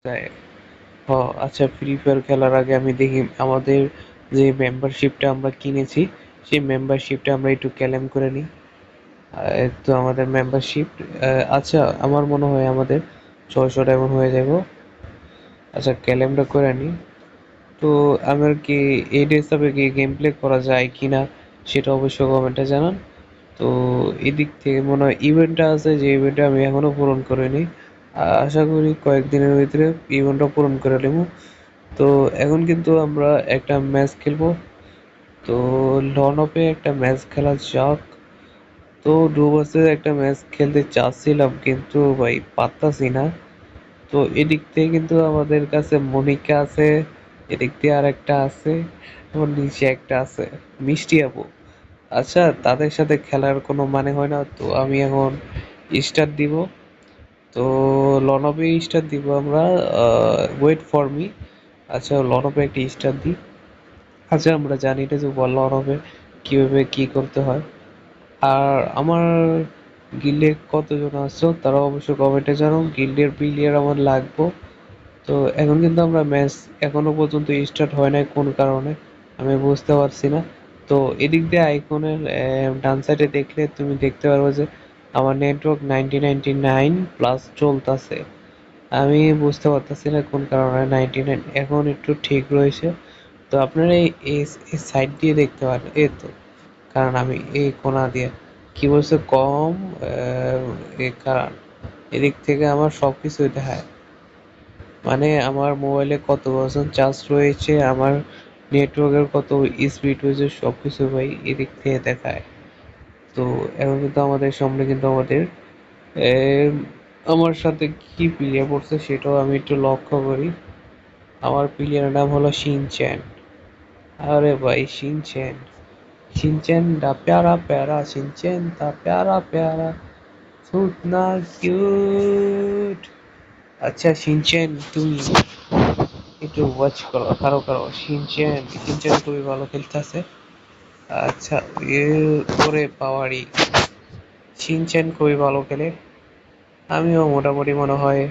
তাই আচ্ছা, free fire খেলার আগে আমি দেখি আমাদের যে মেম্বারশিপটা আমরা কিনেছি সেই মেম্বারশিপটা আমরা একটু ক্লেম করে নিই। তো আমাদের মেম্বারশিপ, আচ্ছা আমার মনে হয় আমাদের 600 ডায়মন্ড হয়ে যাব। আচ্ছা, ক্লেমটা করে নিই। তো আমার কি এই হিসাবে কি গেম প্লে করা যায় কিনা সেটা অবশ্যই কমেন্টে জানান। তো এদিক থেকে মনে হয় ইভেন্টটা আছে, যে ইভেন্টটা আমি এখনো পূরণ করিনি। আশা করি কয়েকদিনের ভিতরে ইভেন্টটা পূরণ করে নেব। তো এখন কিন্তু আমরা একটা ম্যাচ খেলবো। তো লনপে একটা ম্যাচ খেলা যাক। তো ডুবাসে একটা ম্যাচ খেলতে চাচ্ছিলাম কিন্তু ভাই পারতাছি না। তো এদিক থেকে কিন্তু আমাদের কাছে মনিকা আছে, এদিক দিয়ে আর একটা আছে, এবং নিচে একটা আছে মিষ্টি আপু। আচ্ছা, তাদের সাথে খেলার কোনো মানে হয় না, তো আমি এখন স্টার্ট দিব। তো লনপে স্টার্ট দিব আমরা। Wait for me. আচ্ছা, লনপে একটা স্টার্ট দিই। আচ্ছা, আমরা জানি না যে লনপে কিভাবে কি করতে হয়। আর আমার গিল্ডে কতজন আছো তারা অবশ্যই কমেন্টে জানাও, গিল্ডের প্লেয়ার আমার লাগবো। তো এখন কিন্তু আমরা ম্যাচ এখনো পর্যন্ত স্টার্ট হয় নাই, কোন কারণে আমি বুঝতে পারছি না। তো এদিক দিয়ে আইকনের ডান সাইডে দেখলে তুমি দেখতে পারবে যে আমার নেটওয়ার্ক 9099 প্লাস চলতেছে। আমি বুঝতে পারতেছি না কোন কারণে 99 এখন একটু ঠিক রয়েছে। তো আপনারা এই সাইড দিয়ে দেখতে পারেন, এই তো। কারণ আমি এই কোণা দিয়ে কি বলছে কম, এই কারণ এদিক থেকে আমার সবকিছুই দেখায়। মানে আমার মোবাইলে কত পার্সেন্ট চার্জ রয়েছে, আমার নেটওয়ার্কের কত স্পিড হয়েছে, সবকিছু ভাই এদিক থেকে দেখায়। তো এখন কিন্তু আমাদের সামনে কিন্তু আমাদের এম, আমার সাথে কি প্লেয়ার পড়ছে সেটাও আমি একটু লক্ষ্য করি। আমার প্লেয়ারের নাম হলো শিনচ্যান। আরে ভাই শিনচ্যান, शिनचैन दा प्यारा प्यारा शिनचैन दा प्यारा प्यारा उतना क्यूट। আচ্ছা শিনচেন, তুমি একটু ওয়াচ করো, কারো শিনচেন, শিনচেন খুবই ভালো খেলতেছে। আচ্ছা, এ ওরে পাওয়ারি, শিনচেন খুবই ভালো খেলে। আমিও মোটামুটি মনে হয়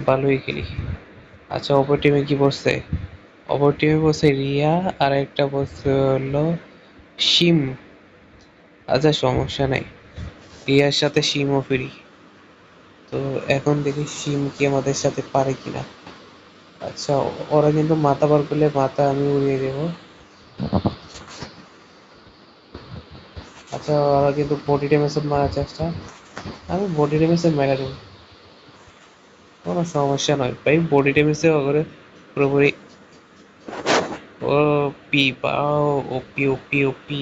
ভালোই খেলি। আচ্ছা, অপর টিমে কি বসছে? অপর টিমে বসে রিয়া, আর একটা বসছে হলো শিম। আচ্ছা, সমস্যা নাই, রিয়ার সাথে শিমও ফ্রি। তো এখন দেখি শিম কি আমাদের সাথে পারে কিনা। আচ্ছা, ওরা কিন্তু মাথা বার করলে মাথা আমি উড়িয়ে দেবো। আচ্ছা, ওরা কিন্তু বডি ড্যামেজ মারার চেষ্টা, আমি বডি ড্যামেজে মেরে দেবো, কোনো সমস্যা নয় ভাই, বডি ড্যামেজে করে পুরোপুরি। ও পি পাও, ওপি ওপি ওপি।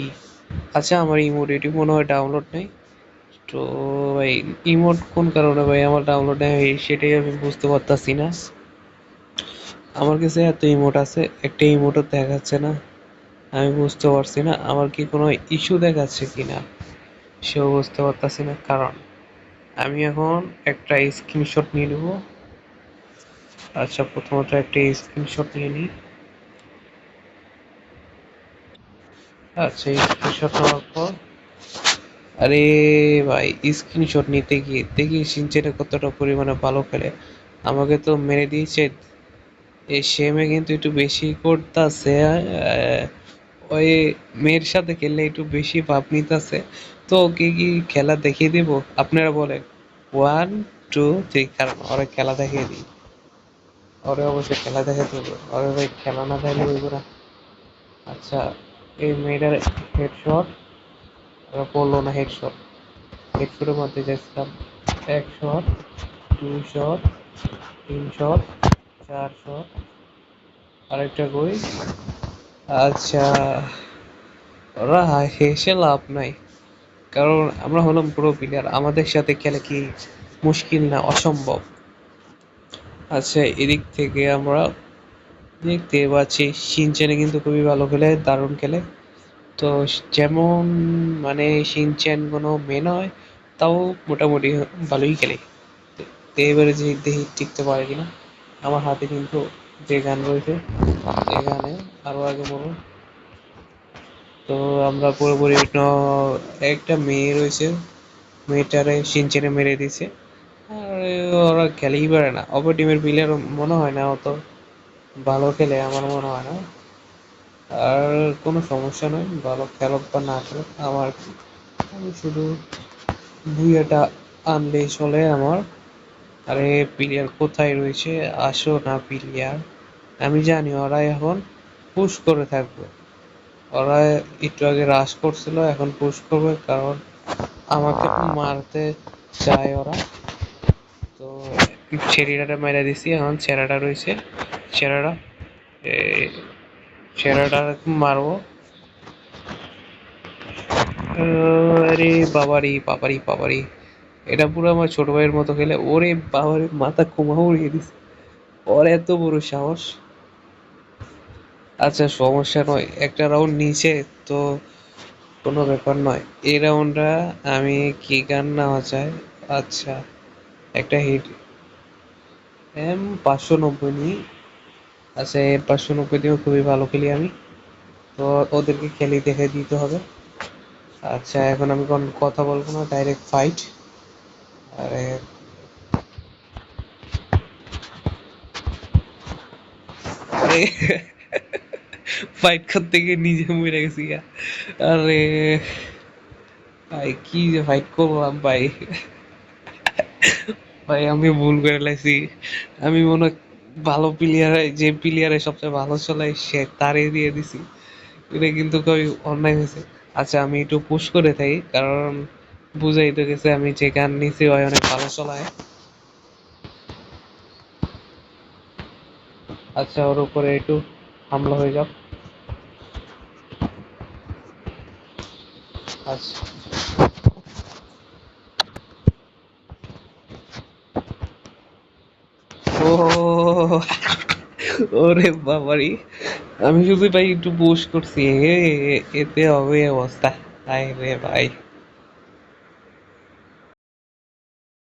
আচ্ছা, আমার ইমোডিটি মনে হয় ডাউনলোড নেই। তো ভাই ইমোট কোন কারণে ভাই আমার ডাউনলোড নেই সেটাই আমি বুঝতে পারতাছি না। আমার কাছে এত ইমোট আছে, একটা ইমোটও দেখাচ্ছে না। আমি বুঝতে পারছি না আমার কি কোনো ইস্যু দেখাচ্ছে কিনা, সেও বুঝতে পারতাছি না। কারণ আমি এখন একটা স্ক্রিনশট নিয়ে নেব। আচ্ছা, প্রথমত একটা স্ক্রিনশট নিয়ে নিই। আচ্ছা, স্ক্রিনশট নেওয়ার পর, আরে ভাই স্ক্রিনশট নিতে গিয়ে দেখি সিনচেনে কতটা পরিমাণে ভালো খেলে। আমাকে তো মেরে দিয়েছে। এই সেমে কিন্তু একটু বেশি করতেছে। ওই মেয়ের সাথে খেললে একটু বেশি ভাব নিতেছে। তো ওকে কি খেলা দেখিয়ে দিব আপনারা বলেন? 1 2 3, কারণ ওরা খেলা দেখিয়ে দিই। ওরে অবশ্যই খেলা দেখাতে হবে, ওরে ভাই খেলা না দেখালে হইব না। আচ্ছা, এই মেয়েটার হেডশট, ওরা পড়লো না হেডশট। হেডশটের মধ্যে যাচ্ছিলাম, 1 শট, 2 শট, 3 শট, 4 শট, আরেকটা কই। আচ্ছা, ওরা হেসে লাভ নাই, কারণ আমরা হলাম প্রো প্লেয়ার, আমাদের সাথে খেলে কি মুশকিল না, অসম্ভব। আচ্ছা, এদিক থেকে আমরা দেখতে পাচ্ছি শিনচেনে কিন্তু খুবই ভালো খেলে, দারুণ খেলে। তো যেমন মানে শিনচেন কোনো মেয়ে নয়, তাও মোটামুটি ভালোই খেলে। তো এবারে যে দেখি টিকতে পারে কিনা। আমার হাতে কিন্তু যে গান রয়েছে, এই গানে আরো আগে বলুন। তো আমরা পুরোপুরি একটা মেয়ে রয়েছে, মেয়েটারে সিনচেনে মেরে দিছে। আরে ওরা খেলেই পারে না, অপর টিমের প্লেয়ার মনে হয় না অত ভালো খেলে, আমার মনে হয় না। আর কোনো সমস্যা নয়, ভালো খেলুক বা না খেলুক আমার কি, আমি শুধু ভুইয়াটা আনলেই চলে আমার। আরে প্লেয়ার কোথায় রয়েছে, আসো না প্লেয়ার। আমি জানি ওরা এখন পুশ করে থাকবে, ওরা একটু আগে রাশ করছিল, এখন পুশ করবে কারণ আমাকে মারতে চায় ওরা। তো ছেড়িটাটা মেরে দিছি, এখন ছেঁড়াটা রয়েছে, ছেঁড়াটা ছেঁড়াটা মারবো। আরে বাবারি বাবারি বাবারি, এটা পুরো আমার ছোট ভাইয়ের মতো খেলে। ওরে বাবারে, মাথা কুমা উড়িয়ে দিছে, ওর এত বড় সাহস। আচ্ছা সমস্যা নয়, একটা রাউন্ড নিচে তো কোনো ব্যাপার নয়। এই রাউন্ডটা আমি কি গান নেওয়া যায়? আচ্ছা, একটা হিট M590 নিই। আচ্ছা, M590 দিয়েও খুবই ভালো খেলি আমি, তো ওদেরকে খেলি দেখে দিতে হবে। আচ্ছা এখন আমি কোনো কথা বলবো না, ডাইরেক্ট ফাইট। আরে আরে ফাইট করতে গিয়ে নিজে মরে গেছি গা। আরে ভাই কি যে ফাইট করলাম ভাই, ভাই আমি ভুল করে লাইছি। আমি মনে হয় ভালো প্লেয়ার, যে প্লেয়ারে সবচেয়ে ভালো চলে সে তারে দিয়ে দিছি, এটা কিন্তু খুবই অন্যায় হয়েছে। আচ্ছা আমি একটু পুশ করে থাকি, কারণ বুঝাই তো গেছে আমি যে গান নিছি ওই অনেক ভালো চলায়। আচ্ছা ওর উপরে একটু হামলা হয়ে যাক। আচ্ছা ও ওরে বাবারি, আমি শুধু ভাই একটু পুশ করছি, এতে হবে এই অবস্থা। হায় রে ভাই।